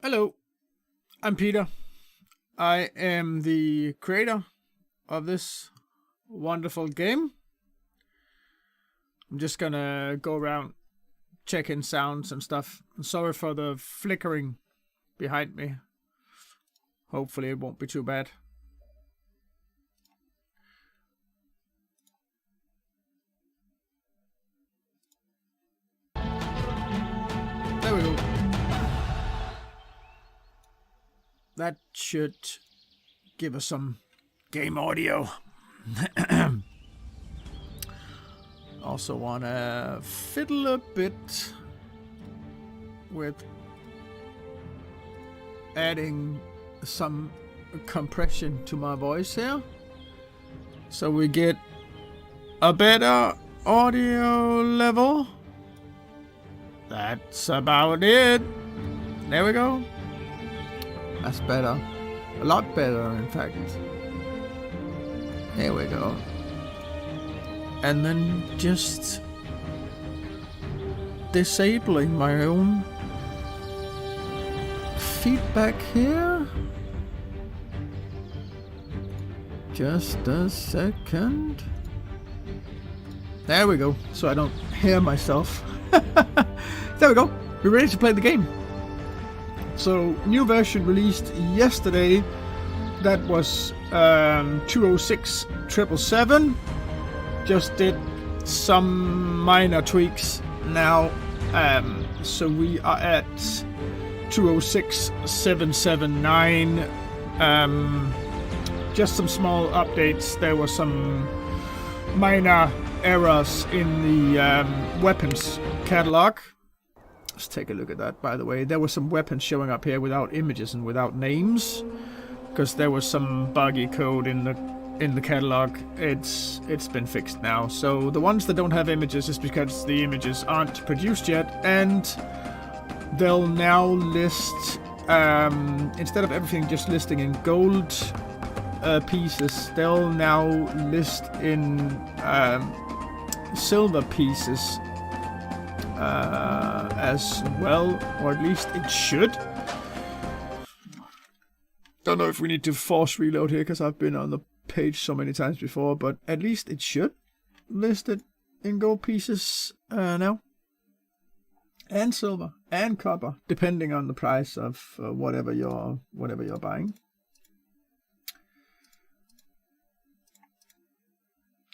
Hello, I'm Peter. I am the creator of this wonderful game. I'm just gonna go around checking sounds and stuff. Sorry for the flickering behind me. Hopefully it won't be too bad. There we go. That should give us some game audio. Also wanna fiddle a bit with adding some compression to my voice here, so we get a better audio level. That's about it. There we go. That's better. A lot better, in fact. There we go. And then just disabling my own feedback here. Just a second. There we go. So I don't hear myself. There we go. We're ready to play the game. So, new version released yesterday. That was 206.777. Just did some minor tweaks now. So we are at 206.779. Just some small updates. There were some minor errors in the weapons catalog. Let's take a look at that, by the way. There were some weapons showing up here without images and without names, because there was some buggy code in the catalog. It's been fixed now. So the ones that don't have images is because the images aren't produced yet, and they'll now list instead of everything just listing in gold pieces, they'll now list in silver pieces as well, or at least it should. Don't know if we need to force reload here because I've been on the page so many times before, but at least it should list it in gold pieces now, and silver and copper, depending on the price of whatever you're buying.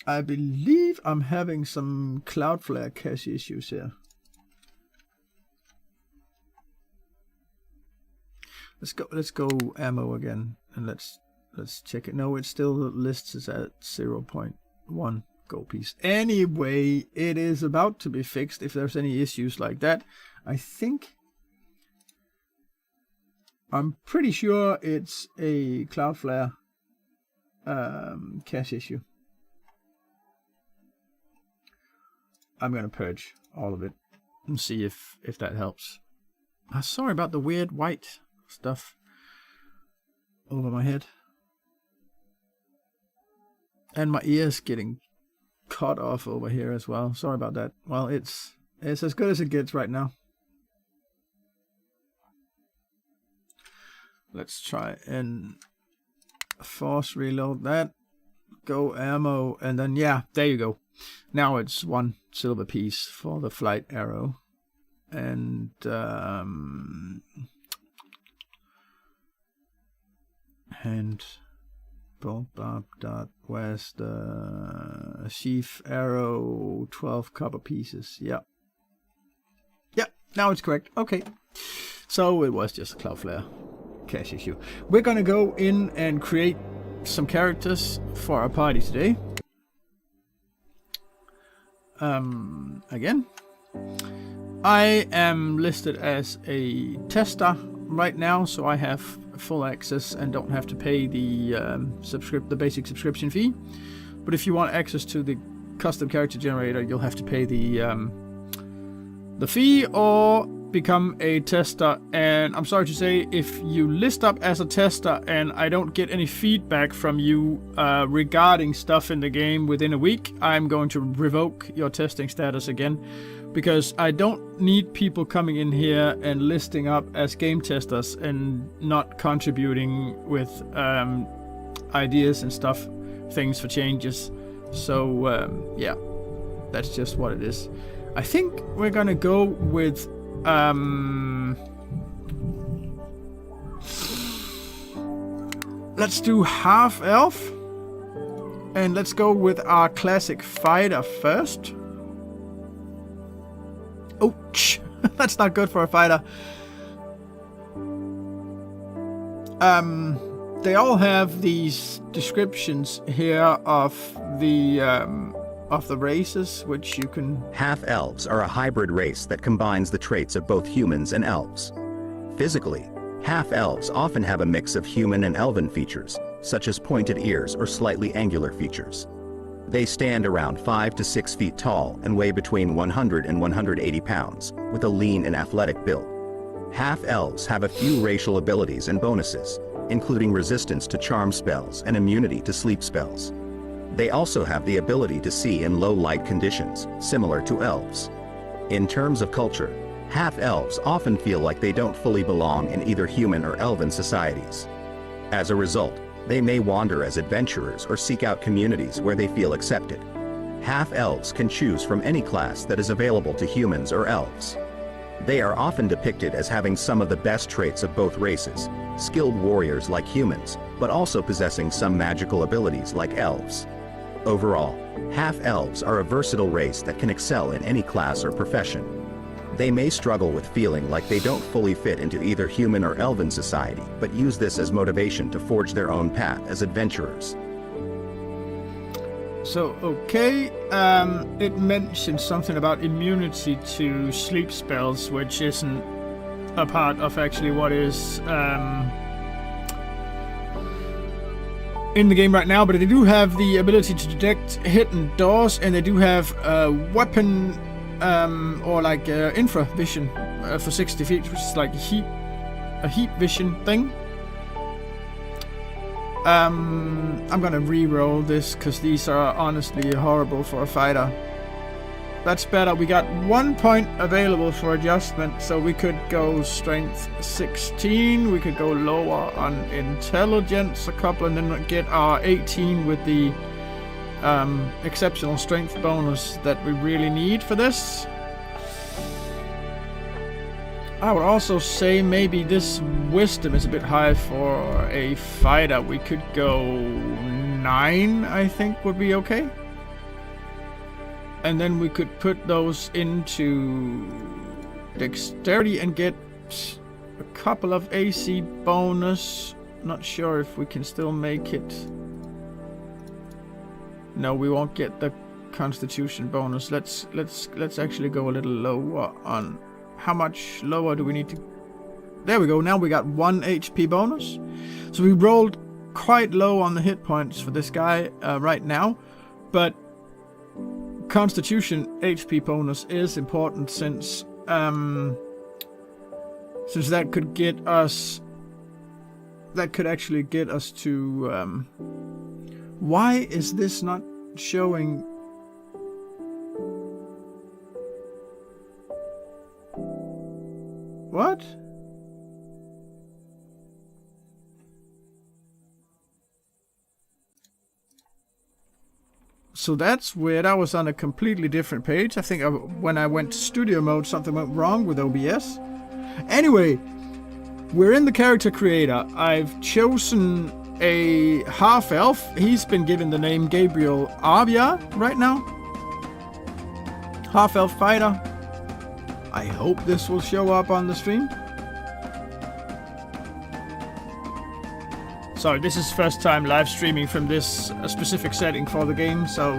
I believe I'm having some Cloudflare cache issues here. Let's go ammo again, and let's check it. No, it still lists us at 0.1 gold piece. Anyway, it is about to be fixed if there's any issues like that. I'm pretty sure it's a Cloudflare cache issue. I'm gonna purge all of it and see if that helps. Sorry about the weird white stuff over my head. And my ears getting cut off over here as well. Sorry about that. Well, it's as good as it gets right now. Let's try and force reload that. Go ammo, and then yeah, there you go. Now it's 1 silver piece for the flight arrow. And bob dot where's the sheath arrow? 12 copper pieces. Yeah, now it's correct. Okay, so it was just a Cloudflare cache issue. We're gonna go in and create some characters for our party today. Again, I am listed as a tester right now, so I have full access and don't have to pay the basic subscription fee. But if you want access to the custom character generator, you'll have to pay the fee, or become a tester, and I'm sorry to say, if you list up as a tester and I don't get any feedback from you regarding stuff in the game within a week, I'm going to revoke your testing status again, because I don't need people coming in here and listing up as game testers and not contributing with ideas and stuff, things for changes. So yeah, that's just what it is. I think we're gonna go with let's do half elf, and let's go with our classic fighter first. Oh, that's not good for a fighter. They all have these descriptions here of the races, which you can... Half-elves are a hybrid race that combines the traits of both humans and elves. Physically, half-elves often have a mix of human and elven features, such as pointed ears or slightly angular features. They stand around 5 to 6 feet tall and weigh between 100 and 180 pounds, with a lean and athletic build. Half-elves have a few racial abilities and bonuses, including resistance to charm spells and immunity to sleep spells. They also have the ability to see in low light conditions, similar to elves. In terms of culture, half-elves often feel like they don't fully belong in either human or elven societies. As a result, they may wander as adventurers or seek out communities where they feel accepted. Half-elves can choose from any class that is available to humans or elves. They are often depicted as having some of the best traits of both races, skilled warriors like humans, but also possessing some magical abilities like elves. Overall, half-elves are a versatile race that can excel in any class or profession. They may struggle with feeling like they don't fully fit into either human or elven society, but use this as motivation to forge their own path as adventurers. So, okay, it mentions something about immunity to sleep spells, which isn't a part of actually what is in the game right now, but they do have the ability to detect hidden doors, and they do have weapon or like infra vision for 60 feet, which is like a heat vision thing. I'm gonna re-roll this because these are honestly horrible for a fighter. That's better. We got 1 point available for adjustment, so we could go strength 16. We could go lower on intelligence a couple, and then get our 18 with the exceptional strength bonus that we really need for this. I would also say maybe this wisdom is a bit high for a fighter. We could go 9, I think would be okay. And then we could put those into dexterity and get a couple of AC bonus. Not sure if we can still make it. No, we won't get the constitution bonus. Let's actually go a little lower on... How much lower do we need to... There we go. Now we got 1 HP bonus. So we rolled quite low on the hit points for this guy right now. But Constitution HP bonus is important since that could get us... That could actually get us to... why is this not showing... What? So that's weird. I was on a completely different page. I think when I went to studio mode, something went wrong with OBS. Anyway, we're in the character creator. I've chosen a half-elf. He's been given the name Gabriel Arvia right now. Half-elf fighter. I hope this will show up on the stream. Sorry, this is first time live streaming from this specific setting for the game, so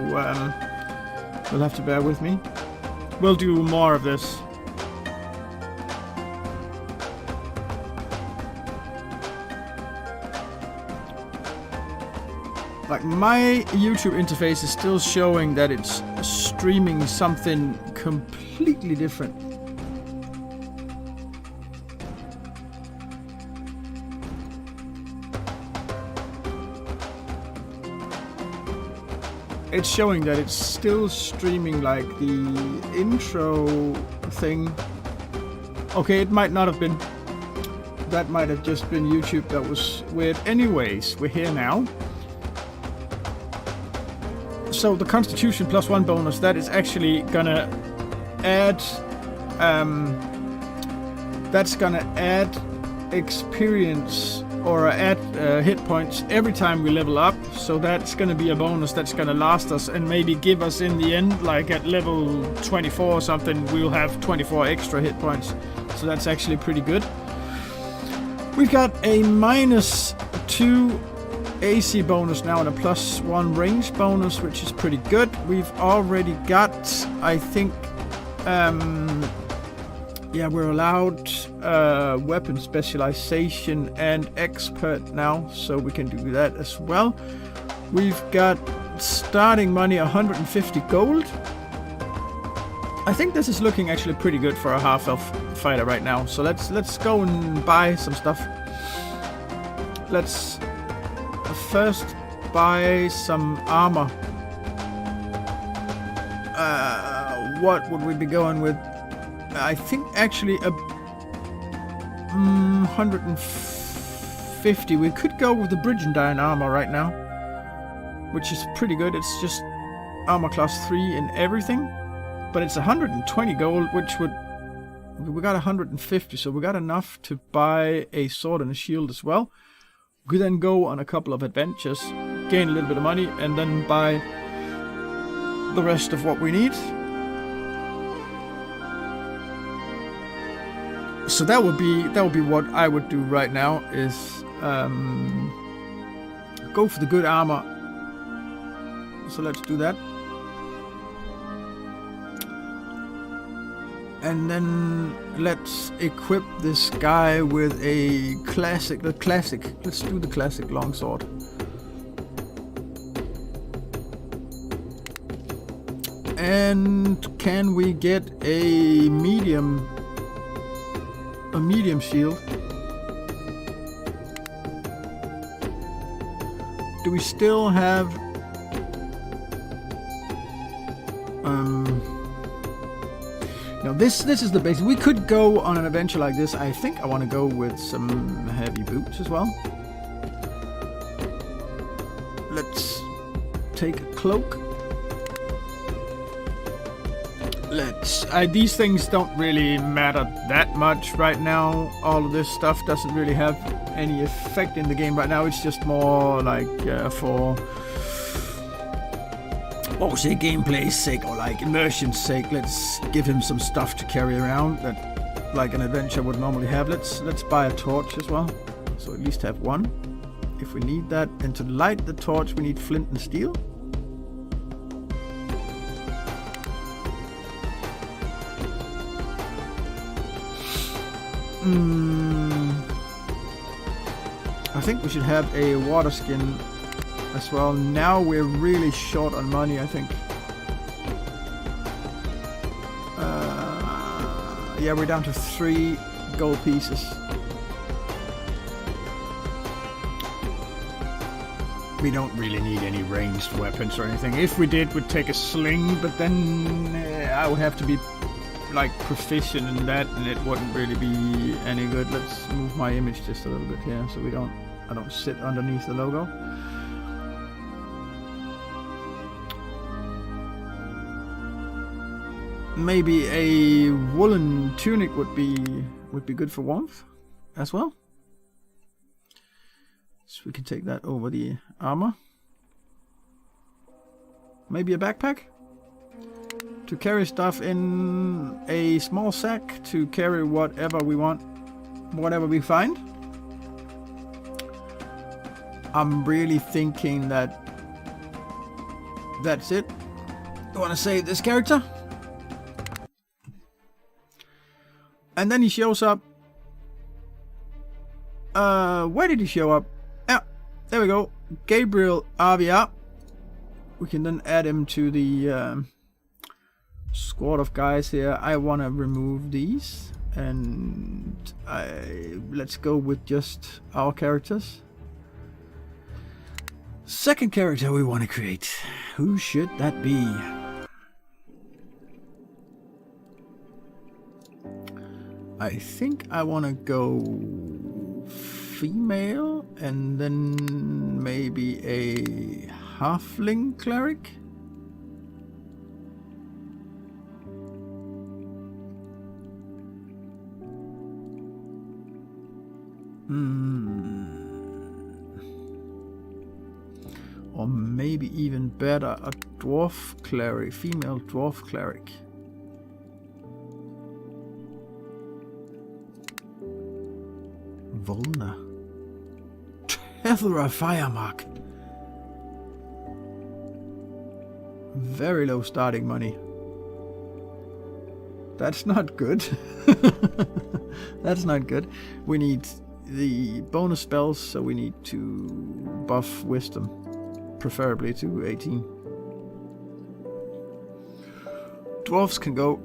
you'll have to bear with me. We'll do more of this. Like, my YouTube interface is still showing that it's streaming something completely different. it's showing that it's still streaming like the intro thing. Okay, it might not have been. That might have just been YouTube that was weird. Anyways, we're here now. So the Constitution +1 bonus, that is actually gonna add that's gonna add experience or add hit points every time we level up. So that's gonna be a bonus that's gonna last us and maybe give us in the end, like at level 24 or something, we'll have 24 extra hit points. So that's actually pretty good. We've got a -2 AC bonus now and a +1 range bonus, which is pretty good. We've already got, I think, yeah, we're allowed weapon specialization and expert now, so we can do that as well. We've got starting money 150 gold. I think this is looking actually pretty good for a half-elf fighter right now. So let's go and buy some stuff. Let's first buy some armor. What would we be going with? I think actually a 150. We could go with the Brigandine armor right now, which is pretty good. It's just armor class 3 and everything, but it's 120 gold, which would, we got 150, so we got enough to buy a sword and a shield as well. We then go on a couple of adventures, gain a little bit of money, and then buy the rest of what we need. So that would be what I would do right now, is go for the good armor. So let's do that. And then let's equip this guy with a classic. Let's do the classic longsword. And can we get a medium shield? Do we still have no, this is the basic. We could go on an adventure like this. I think I want to go with some heavy boots as well. Let's take a cloak. These things don't really matter that much right now. All of this stuff doesn't really have any effect in the game right now. It's just more like for, what would say, gameplay's sake or like immersion's sake. Let's give him some stuff to carry around that like an adventure would normally have. Let's buy a torch as well, so at least have one if we need that. And to light the torch we need flint and steel. I think we should have a water skin as well. Now we're really short on money, I think. Yeah, we're down to 3 gold pieces. We don't really need any ranged weapons or anything. If we did, we'd take a sling, but then I would have to be like proficient in that, and it wouldn't really be any good. Let's move my image just a little bit here so I don't sit underneath the logo. Maybe a woolen tunic would be good for warmth as well. So we can take that over the armor. Maybe a backpack to carry stuff in, a small sack to carry whatever we want, whatever we find. I'm really thinking that that's it. I want to save this character. And then he shows up. Where did he show up? Yeah, there we go. Gabriel Avia. We can then add him to the squad of guys here. I want to remove these, and let's go with just our characters. Second character we want to create. Who should that be? I think I want to go female and then maybe a halfling cleric. Or maybe even better, a dwarf cleric, female dwarf cleric. Volna. Tethra Firemark. Very low starting money. That's not good. That's not good. We need the bonus spells, so we need to buff wisdom, preferably to 18. Dwarves can go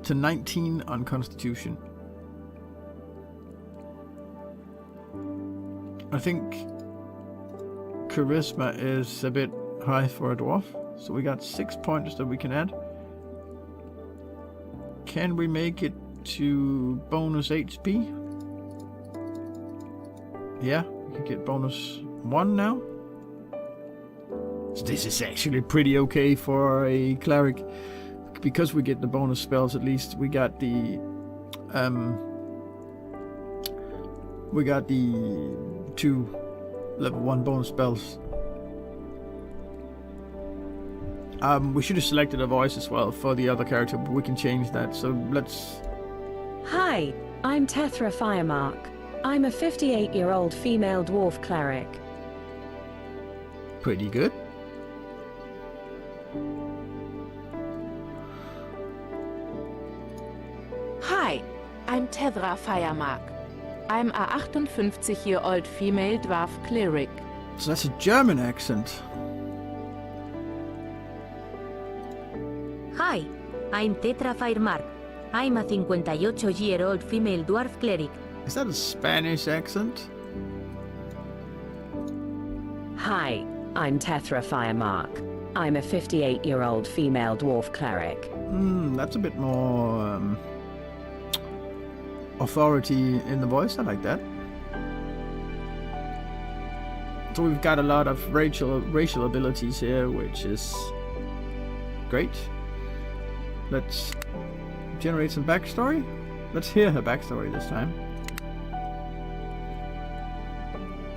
to 19 on constitution. I think charisma is a bit high for a dwarf, so we got 6 points that we can add. Can we make it to bonus HP? Yeah, we can get bonus 1 now. So this is actually pretty okay for a cleric, because we get the bonus spells. At least we got the 2 level 1 bonus spells. We should have selected a voice as well for the other character, but we can change that. So let's... Hi, I'm Tethra Firemark. I'm a 58-year-old female dwarf cleric. Pretty good. Hi, I'm Tethra Firemark. I'm a 58-year-old female dwarf cleric. So that's a German accent. Hi, I'm Tetra Firemark. I'm a 58-year-old female dwarf cleric. Is that a Spanish accent? Hi, I'm Tethra Firemark. I'm a 58-year-old female dwarf cleric. That's a bit more authority in the voice. I like that. So we've got a lot of racial abilities here, which is great. Let's generate some backstory. Let's hear her backstory this time.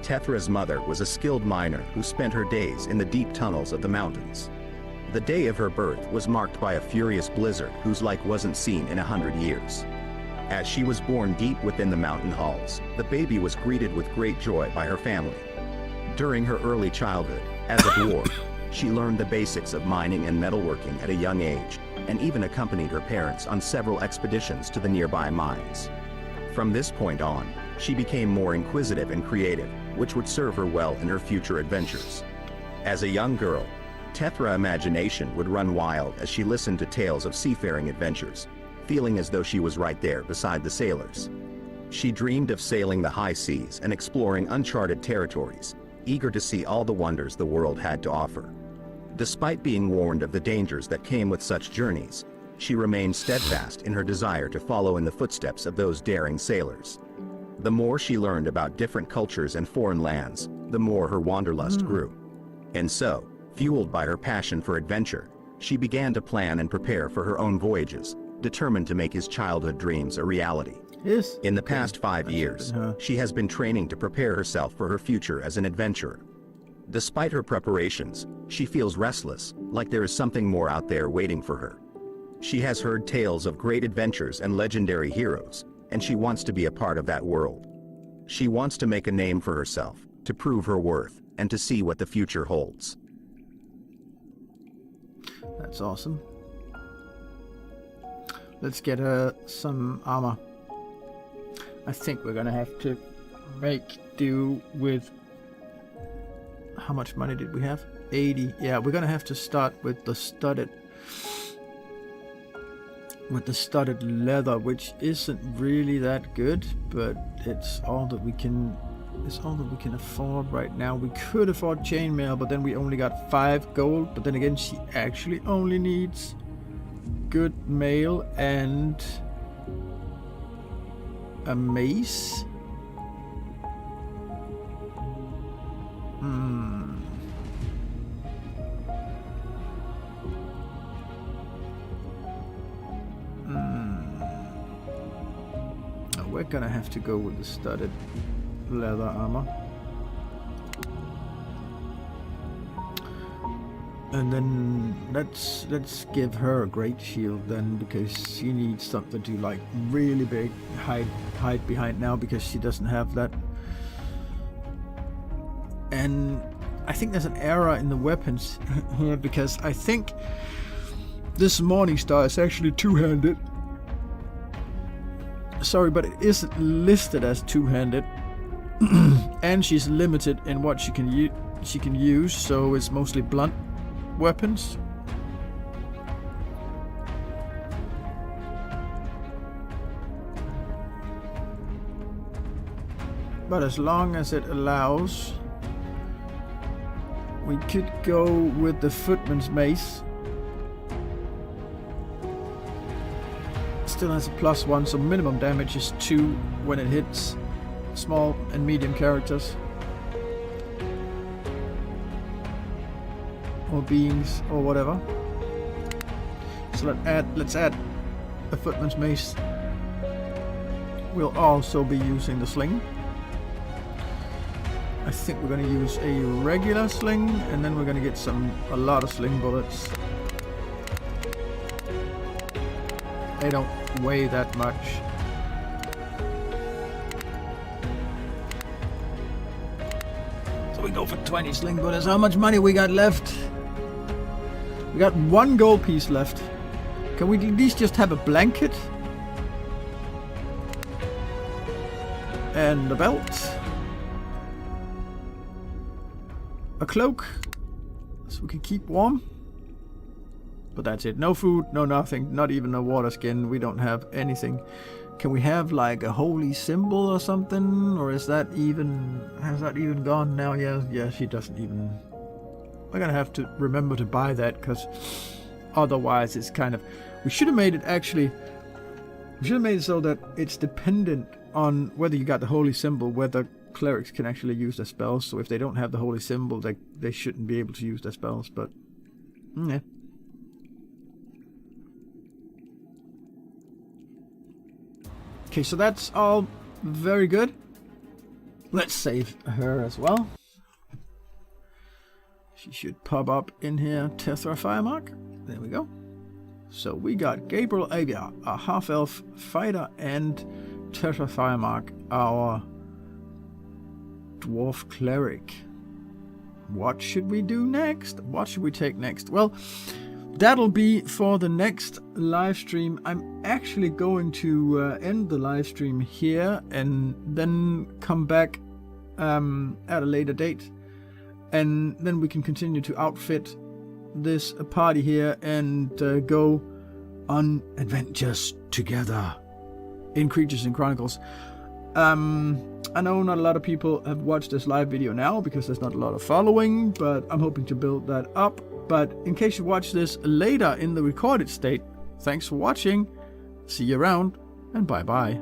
Tethra's mother was a skilled miner who spent her days in the deep tunnels of the mountains. The day of her birth was marked by a furious blizzard whose like wasn't seen in 100 years. As she was born deep within the mountain halls, the baby was greeted with great joy by her family. During her early childhood, as a dwarf, she learned the basics of mining and metalworking at a young age, and even accompanied her parents on several expeditions to the nearby mines. From this point on, she became more inquisitive and creative, which would serve her well in her future adventures. As a young girl, Tetra's imagination would run wild as she listened to tales of seafaring adventures, feeling as though she was right there beside the sailors. She dreamed of sailing the high seas and exploring uncharted territories, eager to see all the wonders the world had to offer. Despite being warned of the dangers that came with such journeys, she remained steadfast in her desire to follow in the footsteps of those daring sailors. The more she learned about different cultures and foreign lands, the more her wanderlust grew. And so, fueled by her passion for adventure, she began to plan and prepare for her own voyages, determined to make his childhood dreams a reality. Yes. In the past 5 years, she has been training to prepare herself for her future as an adventurer. Despite her preparations, she feels restless, like there is something more out there waiting for her. She has heard tales of great adventures and legendary heroes, and she wants to be a part of that world. She wants to make a name for herself, to prove her worth, and to see what the future holds. That's awesome. Let's get her some armor. I think we're gonna have to make do with... How much money did we have? 80. Yeah, we're gonna have to start with the studded... with the studded leather, which isn't really that good, but it's all that we can is all that we can afford right now. We could afford chainmail, but then we only got 5 gold. But then again, she actually only needs good mail and a mace. We're gonna have to go with the studded leather armor. And then let's give her a great shield then, because she needs something to like really big hide behind now, because she doesn't have that. And I think there's an error in the weapons here, because I think this Morningstar is actually two-handed. Sorry, but it isn't listed as two-handed. And she's limited in what she can use, so it's mostly blunt weapons. But as long as it allows, we could go with the footman's mace. Still has a +1, so minimum damage is 2 when it hits small and medium characters or beings or whatever. So let's add the footman's mace. We'll also be using the sling. I think we're going to use a regular sling, and then we're going to get a lot of sling bullets. They don't weigh that much. So we go for 20 sling bullets. How much money we got left? We got 1 gold piece left. Can we at least just have a blanket? And a belt. A cloak. So we can keep warm. But that's it. No food, no nothing, not even a water skin. We don't have anything. Can we have like a holy symbol or something? Or has that even gone now? Yeah, she doesn't even. We're gonna have to remember to buy that, because otherwise it's kind of. We should have made it so that it's dependent on whether you got the holy symbol, whether clerics can actually use their spells. So if they don't have the holy symbol, they shouldn't be able to use their spells. But yeah. Okay, so that's all very good. Let's save her as well. She should pop up in here. Tethra Firemark. There we go. So we got Gabriel Avia, a half-elf fighter, and Tethra Firemark, our dwarf cleric. What should we do next? What should we take next? Well, that'll be for the next live stream. I'm actually going to end the live stream here and then come back at a later date. And then we can continue to outfit this party here and go on adventures together in Creatures and Chronicles. I know not a lot of people have watched this live video now because there's not a lot of following, but I'm hoping to build that up. But in case you watch this later in the recorded state, thanks for watching, see you around, and bye bye.